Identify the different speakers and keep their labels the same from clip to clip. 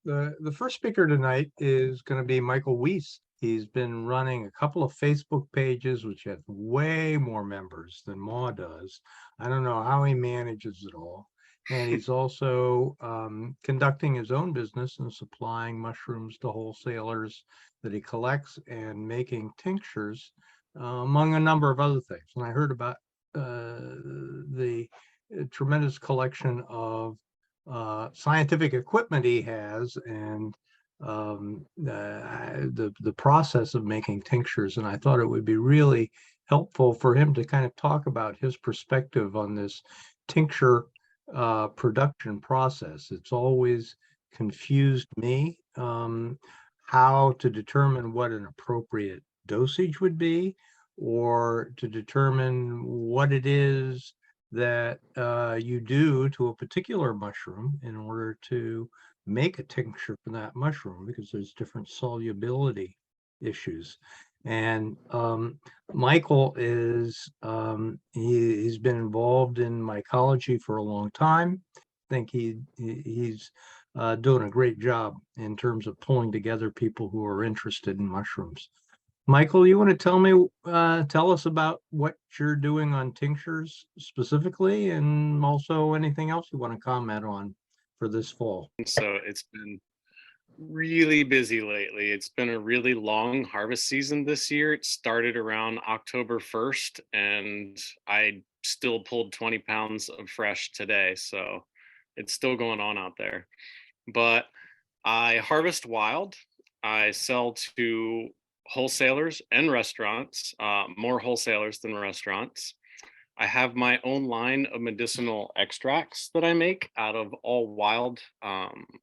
Speaker 1: The first speaker tonight is going to be Michael Weese. He's been running a couple of Facebook pages, which have way more members than Ma does. I don't know how he manages it all. And he's also conducting his own business and supplying mushrooms to wholesalers that he collects and making tinctures, among a number of other things. And I heard about the tremendous collection of scientific equipment he has and the process of making tinctures. And I thought it would be really helpful for him to kind of talk about his perspective on this tincture production process. It's always confused me how to determine what an appropriate dosage would be, or to determine what it is that you do to a particular mushroom in order to make a tincture from that mushroom, because there's different solubility issues. And Michael he's been involved in mycology for a long time. I think he's doing a great job in terms of pulling together people who are interested in mushrooms. Michael, you want to tell us about what you're doing on tinctures specifically, and also anything else you want to comment on for this fall?
Speaker 2: So it's been really busy lately. It's been a really long harvest season this year. It started around October 1st, and I still pulled 20 pounds of fresh today. So it's still going on out there. But I harvest wild. I sell to wholesalers and restaurants, more wholesalers than restaurants. I have my own line of medicinal extracts that I make out of all wild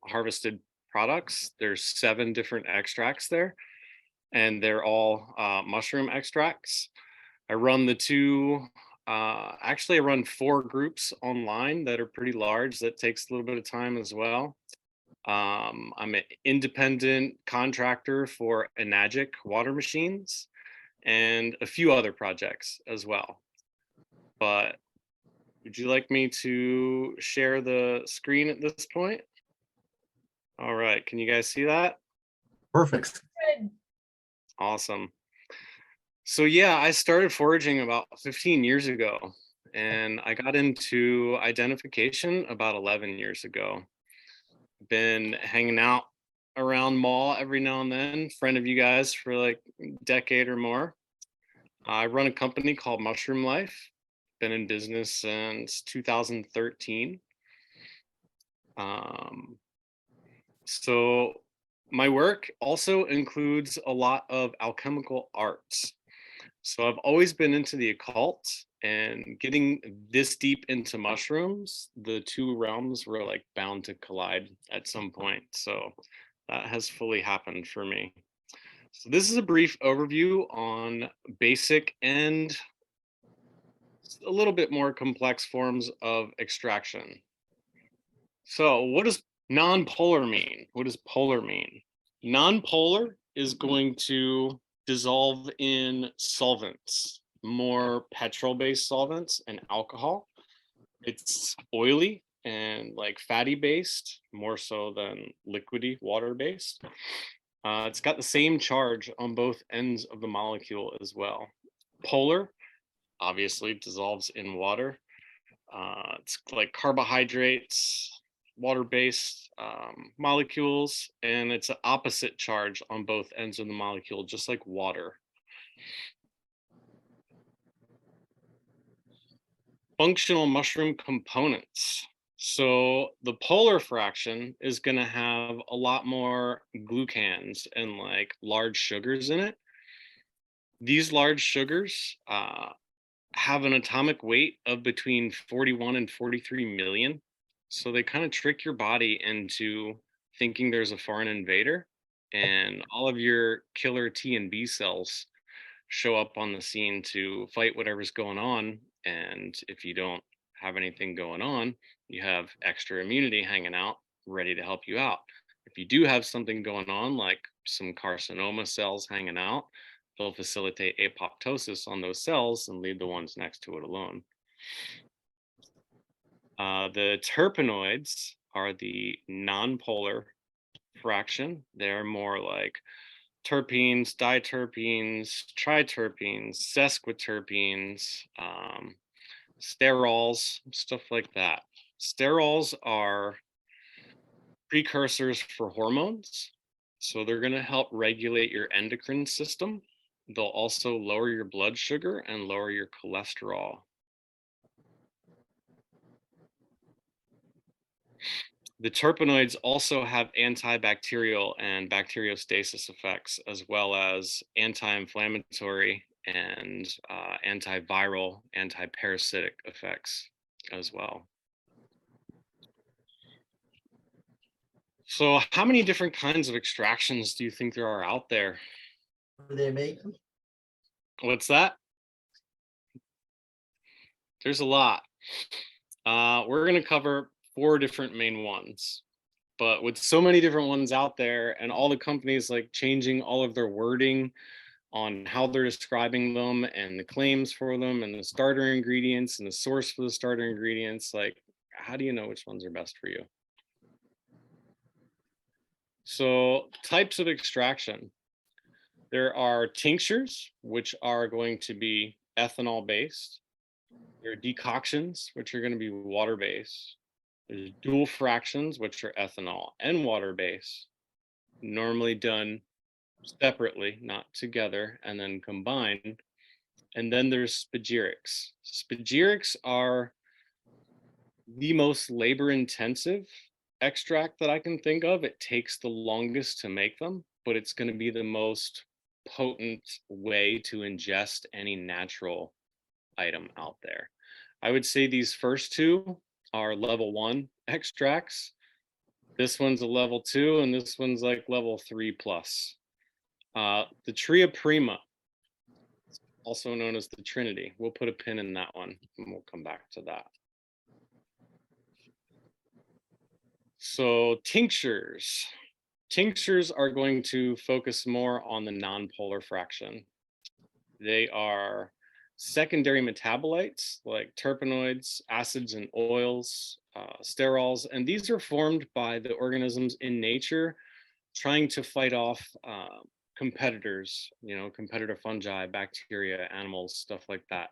Speaker 2: harvested products. There's 7 different extracts there, and they're all mushroom extracts. I run actually I run 4 groups online that are pretty large. That takes a little bit of time as well. I'm an independent contractor for Enagic water machines and a few other projects as well. But would you like me to share the screen at this point? All right, can you guys see that?
Speaker 1: Perfect.
Speaker 3: Good.
Speaker 2: Awesome. So yeah, I started foraging about 15 years ago, and I got into identification about 11 years ago. Been hanging out around mall every now and then, friend of you guys for like a decade or more. I run a company called Mushroom Life. Been in business since 2013. So my work also includes a lot of alchemical arts. So I've always been into the occult, and getting this deep into mushrooms, the two realms were like bound to collide at some point. So that has fully happened for me. So this is a brief overview on basic and a little bit more complex forms of extraction. So what does non-polar mean? What does polar mean? Non-polar is going to dissolve in solvents, more petrol-based solvents and alcohol. It's oily and like fatty based, more so than liquidy water based. It's got the same charge on both ends of the molecule as well. Polar obviously dissolves in water. It's like carbohydrates, water-based molecules, and it's an opposite charge on both ends of the molecule, just like water. Functional mushroom components. So the polar fraction is going to have a lot more glucans and like large sugars in it. These large sugars have an atomic weight of between 41 and 43 million. So they kind of trick your body into thinking there's a foreign invader, and all of your killer T and B cells show up on the scene to fight whatever's going on. And if you don't have anything going on, you have extra immunity hanging out, ready to help you out. If you do have something going on, like some carcinoma cells hanging out, they'll facilitate apoptosis on those cells and leave the ones next to it alone. The terpenoids are the non-polar fraction. They're more like terpenes, diterpenes, triterpenes, sesquiterpenes, sterols, stuff like that. Sterols are precursors for hormones. So they're going to help regulate your endocrine system. They'll also lower your blood sugar and lower your cholesterol. The terpenoids also have antibacterial and bacteriostasis effects, as well as anti-inflammatory and antiviral, antiparasitic effects as well. So how many different kinds of extractions do you think there are out there?
Speaker 3: Do they make them?
Speaker 2: What's that? There's a lot. We're going to cover 4 different main ones. But with so many different ones out there and all the companies like changing all of their wording on how they're describing them and the claims for them and the starter ingredients and the source for the starter ingredients, like how do you know which ones are best for you? So types of extraction. There are tinctures, which are going to be ethanol based. There are decoctions, which are going to be water based. There's dual fractions, which are ethanol and water based, normally done separately, not together, and then combined. And then there's spagyrics. Spagyrics are the most labor intensive extract that I can think of. It takes the longest to make them, but it's going to be the most potent way to ingest any natural item out there. I would say these first 2 are level 1 extracts. This one's a level 2, and this one's like level 3 plus. The Tria Prima, also known as the Trinity. We'll put a pin in that one, and we'll come back to that. So tinctures. Tinctures are going to focus more on the nonpolar fraction. They are secondary metabolites like terpenoids, acids and oils, sterols, and these are formed by the organisms in nature trying to fight off competitors, competitor fungi, bacteria, animals, stuff like that.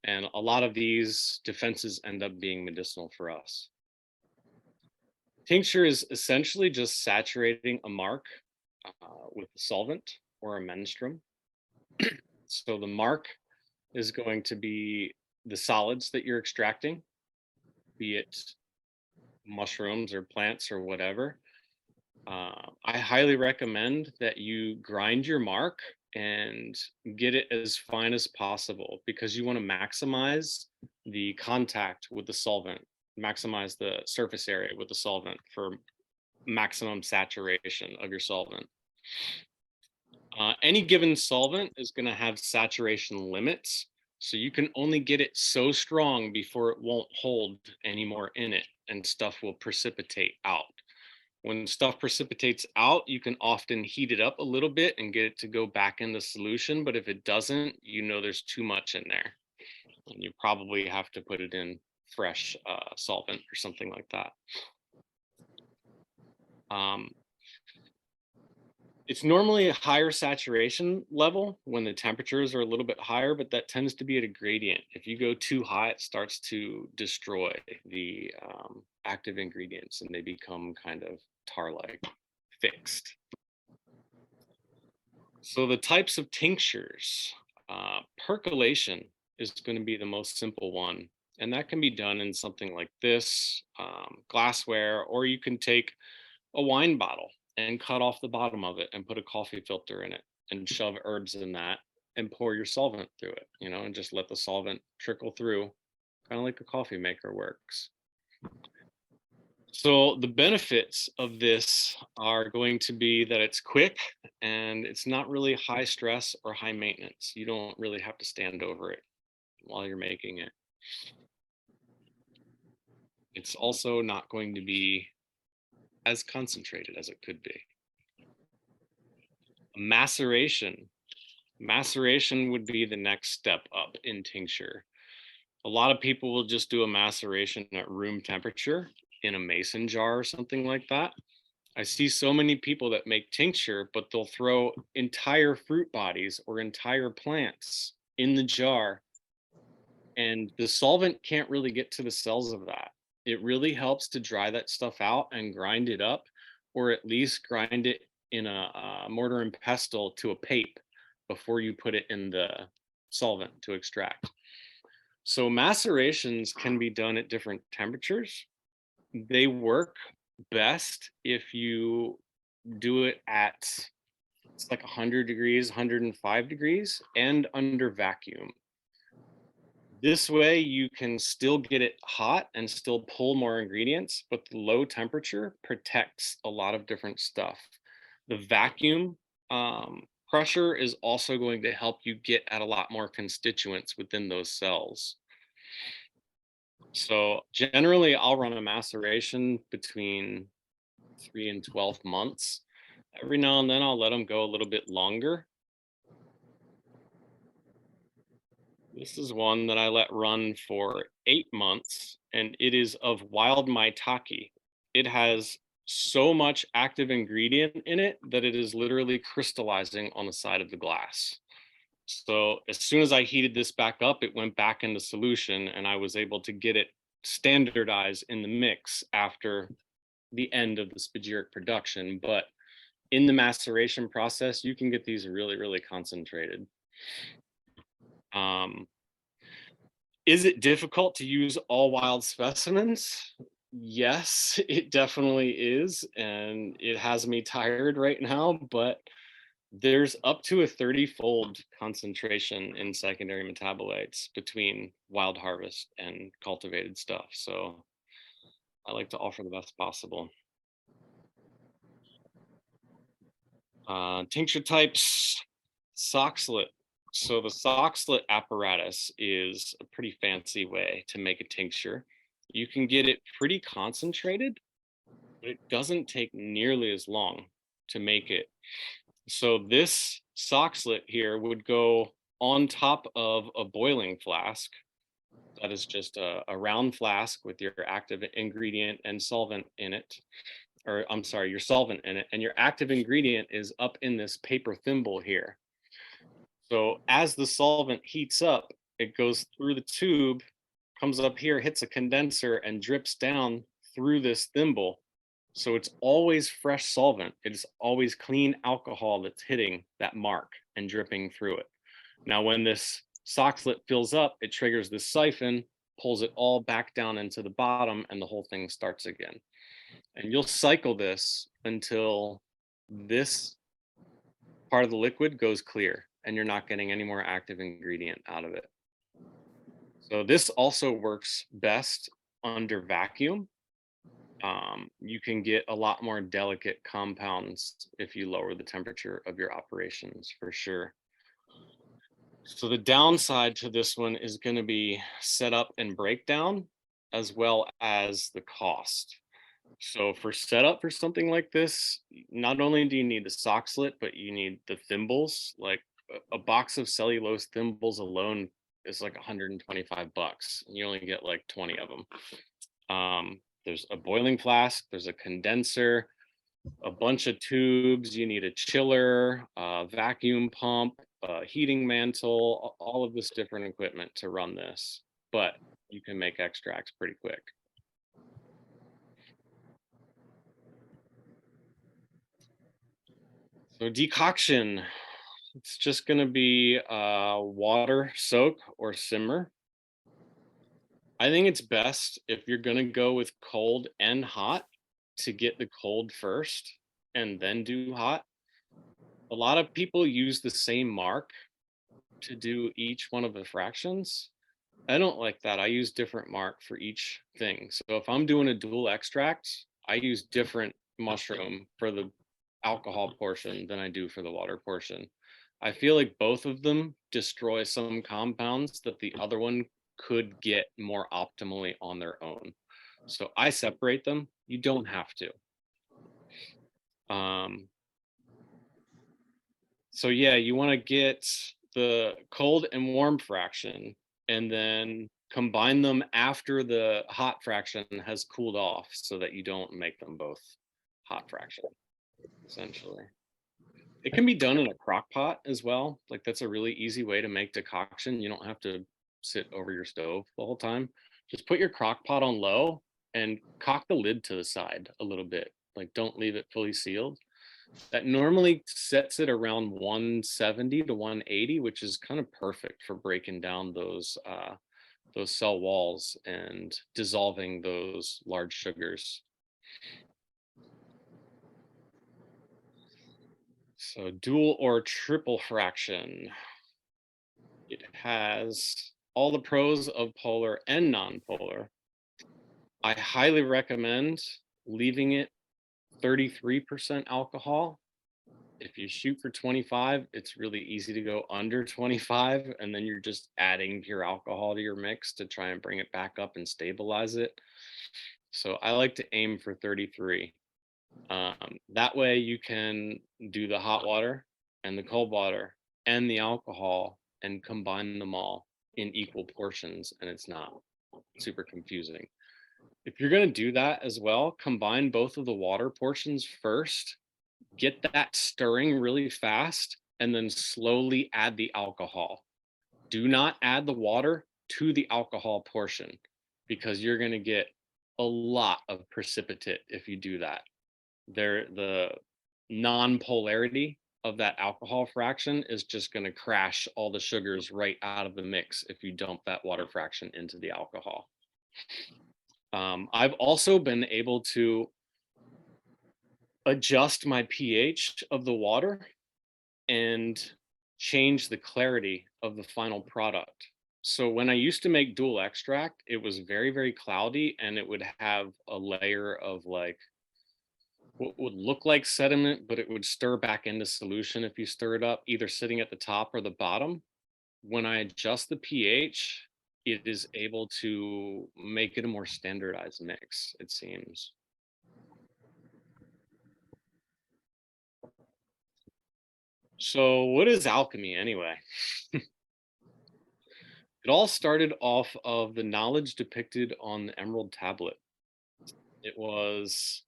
Speaker 2: And a lot of these defenses end up being medicinal for us. Tincture is essentially just saturating a mark with a solvent or a menstruum. So the mark is going to be the solids that you're extracting, be it mushrooms or plants or whatever. I highly recommend that you grind your mark and get it as fine as possible because you want to maximize the contact with the solvent, maximize the surface area with the solvent for maximum saturation of your solvent. Any given solvent is going to have saturation limits, so you can only get it so strong before it won't hold anymore in it and stuff will precipitate out. When stuff precipitates out, you can often heat it up a little bit and get it to go back in the solution. But if it doesn't, there's too much in there. And you probably have to put it in fresh solvent or something like that. It's normally a higher saturation level when the temperatures are a little bit higher, but that tends to be at a gradient. If you go too high, it starts to destroy the active ingredients and they become kind of tar-like, fixed. So the types of tinctures, percolation is going to be the most simple one. And that can be done in something like this, glassware, or you can take a wine bottle and cut off the bottom of it and put a coffee filter in it and shove herbs in that and pour your solvent through it, and just let the solvent trickle through, kind of like a coffee maker works. So the benefits of this are going to be that it's quick and it's not really high stress or high maintenance. You don't really have to stand over it while you're making it. It's also not going to be as concentrated as it could be. Maceration. Maceration would be the next step up in tincture. A lot of people will just do a maceration at room temperature in a mason jar or something like that. I see so many people that make tincture, but they'll throw entire fruit bodies or entire plants in the jar, and the solvent can't really get to the cells of that. It really helps to dry that stuff out and grind it up, or at least grind it in a mortar and pestle to a paste before you put it in the solvent to extract. So macerations can be done at different temperatures. They work best if you do it at, it's like 100 degrees, 105 degrees, and under vacuum. This way you can still get it hot and still pull more ingredients, but the low temperature protects a lot of different stuff. The vacuum pressure is also going to help you get at a lot more constituents within those cells. So generally I'll run a maceration between 3 and 12 months. Every now and then I'll let them go a little bit longer. This is one that I let run for 8 months, and it is of wild maitake. It has so much active ingredient in it that it is literally crystallizing on the side of the glass. So as soon as I heated this back up, it went back into solution, and I was able to get it standardized in the mix after the end of the Spagyric production. But in the maceration process, you can get these really, really concentrated. Is it difficult to use all wild specimens? Yes, it definitely is, and it has me tired right now, but there's up to a 30-fold concentration in secondary metabolites between wild harvest and cultivated stuff. So I like to offer the best possible. Tincture types, Soxhlet. So the Soxhlet apparatus is a pretty fancy way to make a tincture. You can get it pretty concentrated, but it doesn't take nearly as long to make it. So this Soxhlet here would go on top of a boiling flask. That is just a round flask with your active ingredient and solvent in it. Or I'm sorry, your solvent in it, and your active ingredient is up in this paper thimble here. So as the solvent heats up, it goes through the tube, comes up here, hits a condenser, and drips down through this thimble. So it's always fresh solvent. It's always clean alcohol that's hitting that mark and dripping through it. Now, when this Soxhlet fills up, it triggers this siphon, pulls it all back down into the bottom, and the whole thing starts again. And you'll cycle this until this part of the liquid goes clear and you're not getting any more active ingredient out of it. So this also works best under vacuum. You can get a lot more delicate compounds if you lower the temperature of your operations, for sure. So the downside to this one is going to be setup and breakdown, as well as the cost. So for setup for something like this, not only do you need the Soxhlet, but you need the thimbles. Like a box of cellulose thimbles alone is like 125 bucks. You only get like 20 of them. There's a boiling flask, there's a condenser, a bunch of tubes. You need a chiller, a vacuum pump, a heating mantle, all of this different equipment to run this. But you can make extracts pretty quick. So decoction, it's just going to be water, soak, or simmer. I think it's best if you're going to go with cold and hot to get the cold first and then do hot. A lot of people use the same mark to do each one of the fractions. I don't like that. I use different mark for each thing. So if I'm doing a dual extract, I use different mushroom for the alcohol portion than I do for the water portion. I feel like both of them destroy some compounds that the other one could get more optimally on their own. So I separate them. You don't have to. So yeah, you want to get the cold and warm fraction and then combine them after the hot fraction has cooled off so that you don't make them both hot fraction, essentially. It can be done in a crock pot as well. Like that's a really easy way to make decoction. You don't have to sit over your stove the whole time. Just put your crock pot on low and cock the lid to the side a little bit. Like don't leave it fully sealed. That normally sets it around 170 to 180, which is kind of perfect for breaking down those cell walls and dissolving those large sugars. So dual or triple fraction. It has all the pros of polar and non-polar. I highly recommend leaving it 33% alcohol. If you shoot for 25, it's really easy to go under 25, and then you're just adding pure alcohol to your mix to try and bring it back up and stabilize it. So I like to aim for 33. That way you can do the hot water and the cold water and the alcohol and combine them all in equal portions, and it's not super confusing. If you're going to do that as well, combine both of the water portions first, get that stirring really fast, and then slowly add the alcohol. Do not add the water to the alcohol portion because you're going to get a lot of precipitate if you do that. The non-polarity of that alcohol fraction is just going to crash all the sugars right out of the mix if you dump that water fraction into the alcohol. I've also been able to adjust my pH of the water and change the clarity of the final product. So when I used to make dual extract, it was very, very cloudy, and it would have a layer of like what would look like sediment, but it would stir back into solution if you stir it up, either sitting at the top or the bottom. When I adjust the pH, it is able to make it a more standardized mix, it seems. So what is alchemy anyway? It all started off of the knowledge depicted on the emerald tablet. It was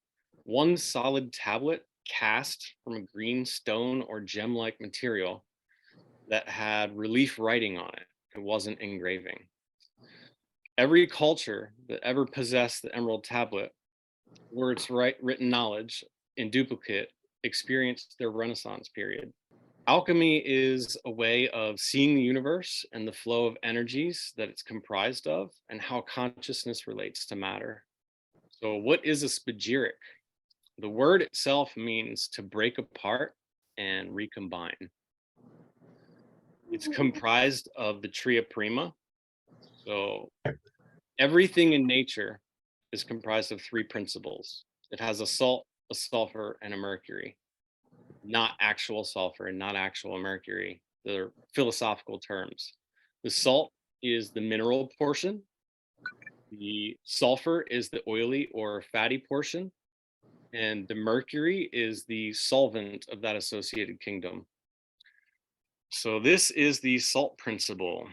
Speaker 2: one solid tablet cast from a green stone or gem-like material that had relief writing on it. It wasn't engraving. Every culture that ever possessed the emerald tablet or its written knowledge in duplicate experienced their Renaissance period. Alchemy is a way of seeing the universe and the flow of energies that it's comprised of and how consciousness relates to matter. So what is a spagyric? The word itself means to break apart and recombine. It's comprised of the tria prima. So everything in nature is comprised of three principles. It has a salt, a sulfur, and a mercury. Not actual sulfur and not actual mercury. They're philosophical terms. The salt is the mineral portion. The sulfur is the oily or fatty portion. And the mercury is the solvent of that associated kingdom. So this is the salt principle.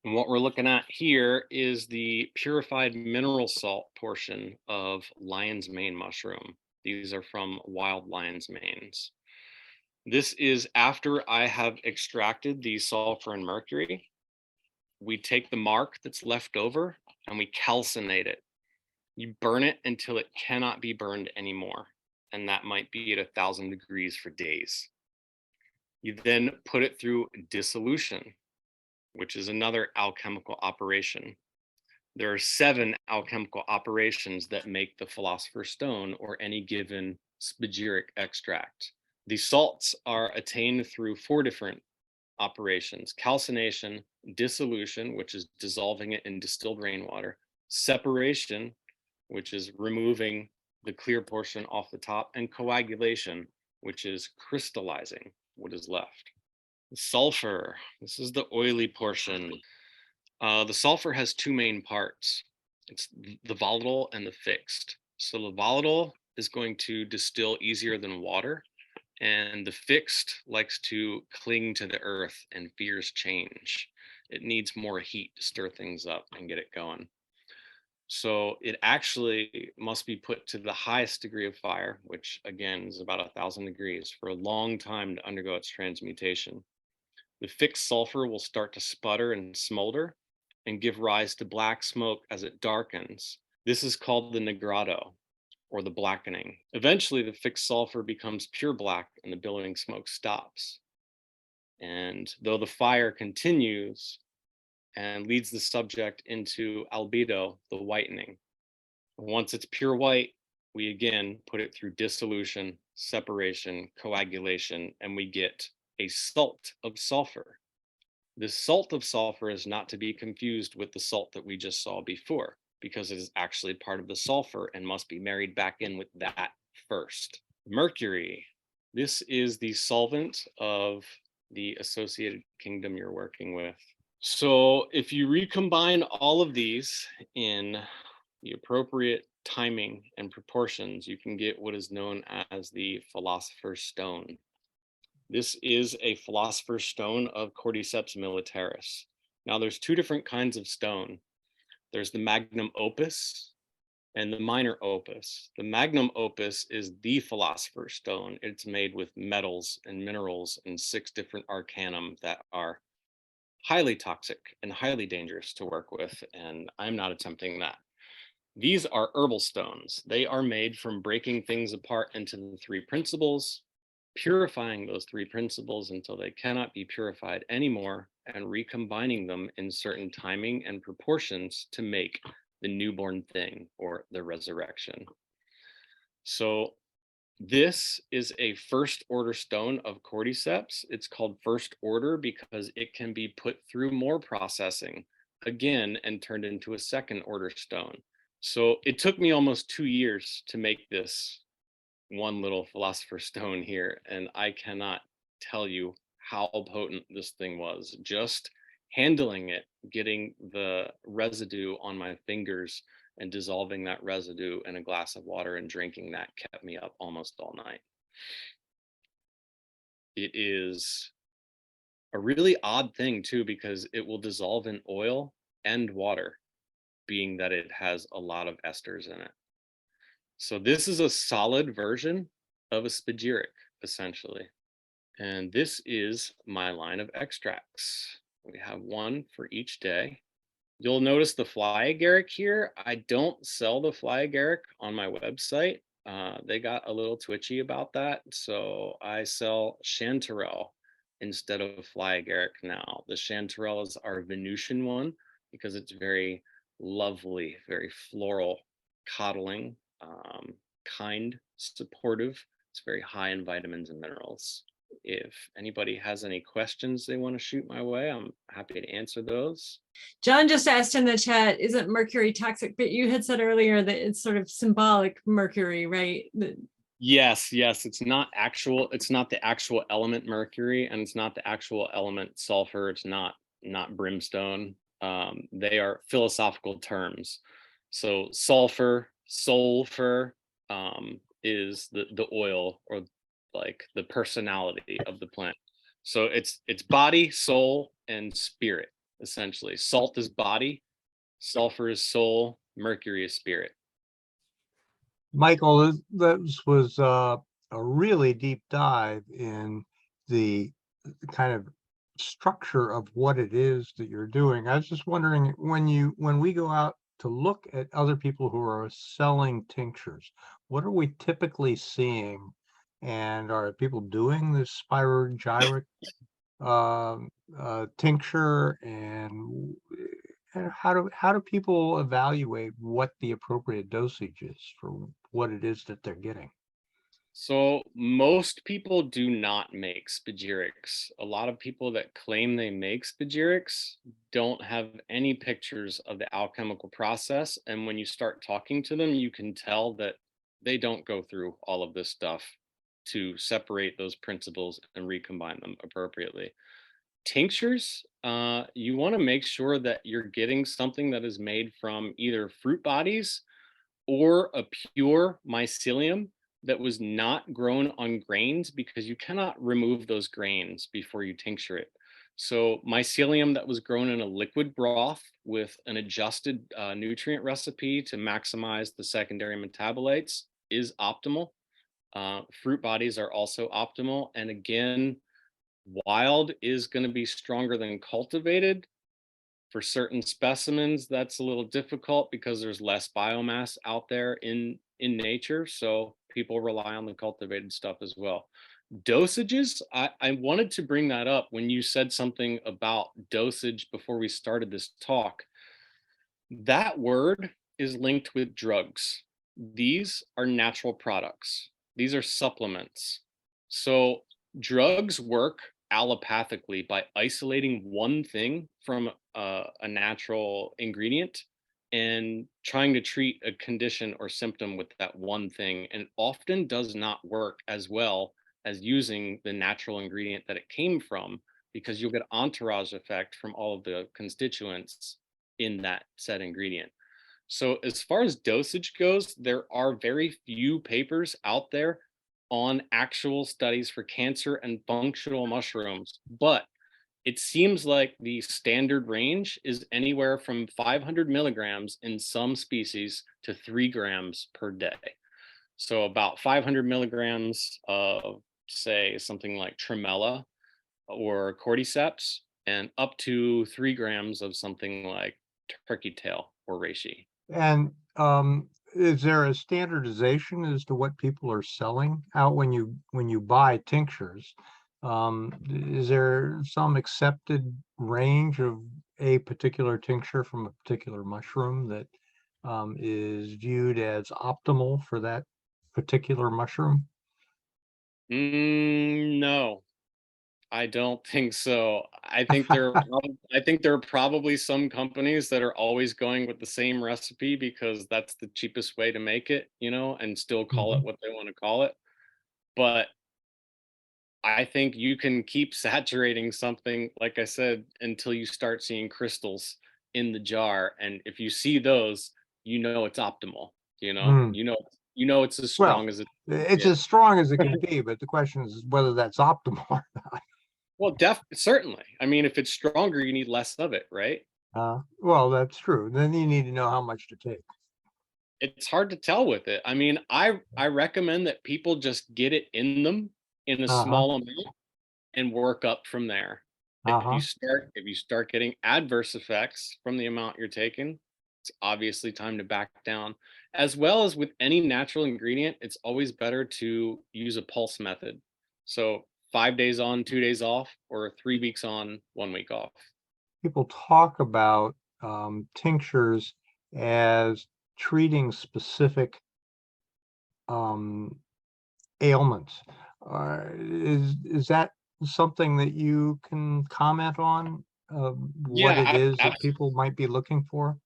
Speaker 2: And what we're looking at here is the purified mineral salt portion of lion's mane mushroom. These are from wild lion's manes. This is after I have extracted the sulfur and mercury. We take the mark that's left over and we calcinate it. You burn it until it cannot be burned anymore. And that might be at 1,000 degrees for days. You then put it through dissolution, which is another alchemical operation. There are 7 alchemical operations that make the Philosopher's Stone or any given spagyric extract. The salts are attained through 4 different operations: calcination, dissolution, which is dissolving it in distilled rainwater, separation, which is removing the clear portion off the top, and coagulation, which is crystallizing what is left. Sulfur, this is the oily portion. The sulfur has 2 main parts. It's the volatile and the fixed. So the volatile is going to distill easier than water, and the fixed likes to cling to the earth and fears change. It needs more heat to stir things up and get it going. So it actually must be put to the highest degree of fire, which again is about 1,000 degrees, for a long time to undergo its transmutation. The fixed sulfur will start to sputter and smolder and give rise to black smoke as it darkens. This is called the nigrado, or the blackening. Eventually, the fixed sulfur becomes pure black and the billowing smoke stops. And though the fire continues and leads the subject into albedo, the whitening. Once it's pure white, we again put it through dissolution, separation, coagulation, and we get a salt of sulfur. This salt of sulfur is not to be confused with the salt that we just saw before, because it is actually part of the sulfur and must be married back in with that first. Mercury. This is the solvent of the associated kingdom you're working with. So if you recombine all of these in the appropriate timing and proportions, you can get what is known as the Philosopher's Stone. This is a Philosopher's Stone of Cordyceps militaris. Now there's two different kinds of stone. There's the magnum opus and the minor opus. The magnum opus is the Philosopher's Stone. It's made with metals and minerals and 6 different arcanum that are highly toxic and highly dangerous to work with, and I'm not attempting that. These are herbal stones. They are made from breaking things apart into the 3 principles, purifying those 3 principles until they cannot be purified anymore, and recombining them in certain timing and proportions to make the newborn thing, or the resurrection. So this is a first order stone of cordyceps. It's called first order because it can be put through more processing again and turned into a second order stone. So it took me almost 2 years to make this one little philosopher's stone here, and I cannot tell you how potent this thing was. Just handling it, getting the residue on my fingers and dissolving that residue in a glass of water and drinking that kept me up almost all night. It is a really odd thing too, because it will dissolve in oil and water, being that it has a lot of esters in it. So this is a solid version of a spagyric, essentially. And this is my line of extracts. We have one for each day. You'll notice the fly agaric here. I don't sell the fly agaric on my website. They got a little twitchy about that. So I sell chanterelle instead of fly agaric now. The chanterelle is our Venusian one because it's very lovely, very floral, coddling, kind, supportive. It's very high in vitamins and minerals. If anybody has any questions they want to shoot my way, I'm happy to answer those.
Speaker 4: John just asked in the chat, isn't mercury toxic? But you had said earlier that it's sort of symbolic mercury, right?
Speaker 2: Yes, it's not the actual element mercury, and it's not the actual element sulfur. It's not brimstone. They are philosophical terms. So sulfur is the oil, or like the personality of the plant. So it's body, soul, and spirit, essentially. Salt is body, sulfur is soul, mercury is spirit.
Speaker 1: Michael, this was a really deep dive in the kind of structure of what it is that you're doing. I was just wondering, when we go out to look at other people who are selling tinctures, what are we typically seeing? And are people doing this Spagyric tincture, and how do people evaluate what the appropriate dosage is for what it is that they're getting?
Speaker 2: So most people do not make spagyrics. A lot of people that claim they make spagyrics don't have any pictures of the alchemical process. And when you start talking to them, you can tell that they don't go through all of this stuff to separate those principles and recombine them appropriately. Tinctures, you want to make sure that you're getting something that is made from either fruit bodies or a pure mycelium that was not grown on grains, because you cannot remove those grains before you tincture it. So mycelium that was grown in a liquid broth with an adjusted nutrient recipe to maximize the secondary metabolites is optimal. Fruit bodies are also optimal. And again, wild is going to be stronger than cultivated. For certain specimens, that's a little difficult because there's less biomass out there in nature. So people rely on the cultivated stuff as well. Dosages, I wanted to bring that up when you said something about dosage before we started this talk. That word is linked with drugs. These are natural products. These are supplements. So drugs work allopathically by isolating one thing from a natural ingredient and trying to treat a condition or symptom with that one thing, and often does not work as well as using the natural ingredient that it came from, because you'll get entourage effect from all of the constituents in that said ingredient. So as far as dosage goes, there are very few papers out there on actual studies for cancer and functional mushrooms, but it seems like the standard range is anywhere from 500 milligrams in some species to 3 grams per day. So about 500 milligrams of, say, something like tremella or cordyceps, and up to 3 grams of something like turkey tail or reishi.
Speaker 1: And is there a standardization as to what people are selling out when you buy tinctures? Is there some accepted range of a particular tincture from a particular mushroom that is viewed as optimal for that particular mushroom?
Speaker 2: No, I don't think so. I think there are probably some companies that are always going with the same recipe because that's the cheapest way to make it, and still call it what they want to call it. But I think you can keep saturating something, like I said, until you start seeing crystals in the jar. And if you see those, it's optimal.
Speaker 1: Mm.
Speaker 2: It's as
Speaker 1: Well,
Speaker 2: strong as it.
Speaker 1: it's
Speaker 2: Yeah.
Speaker 1: as strong as it can be, but the question is whether that's optimal or not.
Speaker 2: Well, certainly. I mean, if it's stronger, you need less of it, right?
Speaker 1: Well, that's true. Then you need to know how much to take.
Speaker 2: It's hard to tell with it. I mean, I recommend that people just get it in them in a
Speaker 1: Uh-huh.
Speaker 2: small amount and work up from there.
Speaker 1: Uh-huh.
Speaker 2: If you start getting adverse effects from the amount you're taking, it's obviously time to back down. As well as with any natural ingredient, it's always better to use a pulse method. So 5 days on, 2 days off, or 3 weeks on, 1 week off.
Speaker 1: People talk about tinctures as treating specific ailments. Is that something that you can comment on? What
Speaker 2: Yeah,
Speaker 1: it is that people might be looking for?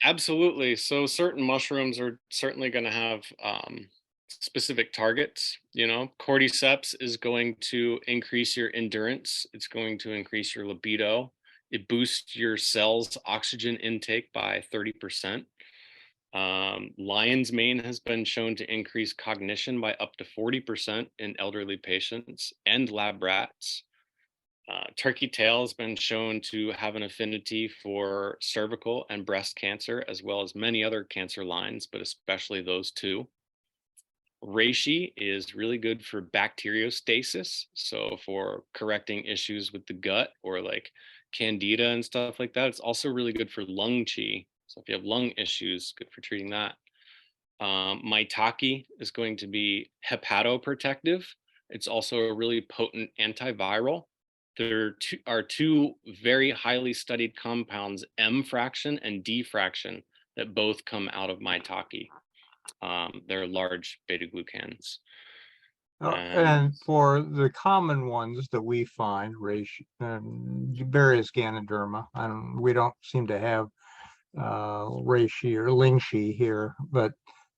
Speaker 2: absolutely. So certain mushrooms are certainly going to have specific targets. Cordyceps is going to increase your endurance. It's going to increase your libido. It boosts your cells' oxygen intake by 30%. Lion's mane has been shown to increase cognition by up to 40% in elderly patients and lab rats. Turkey tail has been shown to have an affinity for cervical and breast cancer, as well as many other cancer lines, but especially those two. Reishi is really good for bacteriostasis, so for correcting issues with the gut or like candida and stuff like that. It's also really good for lung qi. So if you have lung issues, good for treating that. Maitake is going to be hepatoprotective. It's also a really potent antiviral. There are two very highly studied compounds, M fraction and D fraction, that both come out of maitake. They're large beta glucans.
Speaker 1: And for the common ones that we find, various Ganoderma, we don't seem to have reishi or lingshi here, but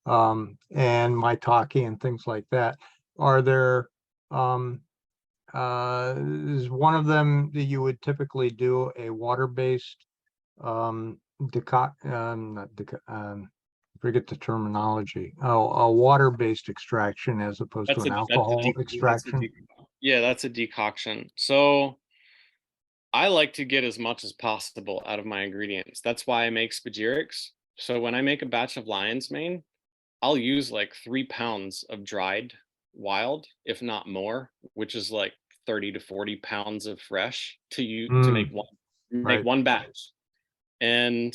Speaker 1: and maitake and things like that. Are there is one of them that you would typically do a water-based forget the terminology. Oh, a water-based extraction as opposed to an alcohol extraction?
Speaker 2: Yeah, that's a decoction. So I like to get as much as possible out of my ingredients. That's why I make Spagyrics. So when I make a batch of lion's mane, I'll use like 3 pounds of dried wild, if not more, which is like 30 to 40 pounds of fresh to make
Speaker 1: right.
Speaker 2: one batch. And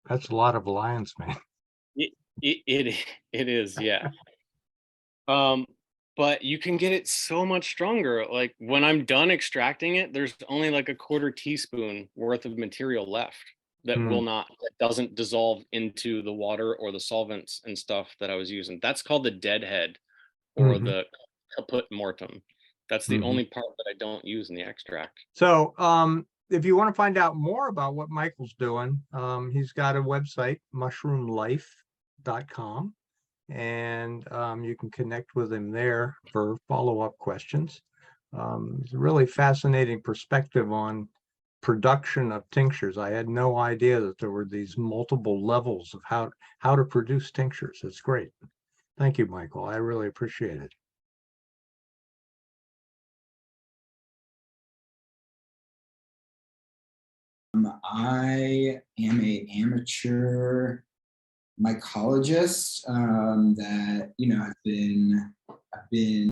Speaker 1: That's a lot of lion's mane.
Speaker 2: it is, yeah. But you can get it so much stronger. Like when I'm done extracting it, there's only like a 1/4 teaspoon worth of material left that that doesn't dissolve into the water or the solvents and stuff that I was using. That's called the deadhead or the caput mortem. That's the only part that I don't use in the extract.
Speaker 1: So if you want to find out more about what Michael's doing, he's got a website, mushroomlife.com, and you can connect with him there for follow-up questions. It's a really fascinating perspective on production of tinctures. I had no idea that there were these multiple levels of how to produce tinctures. It's great. Thank you, Michael. I really appreciate it.
Speaker 5: I am an amateur mycologist that I've been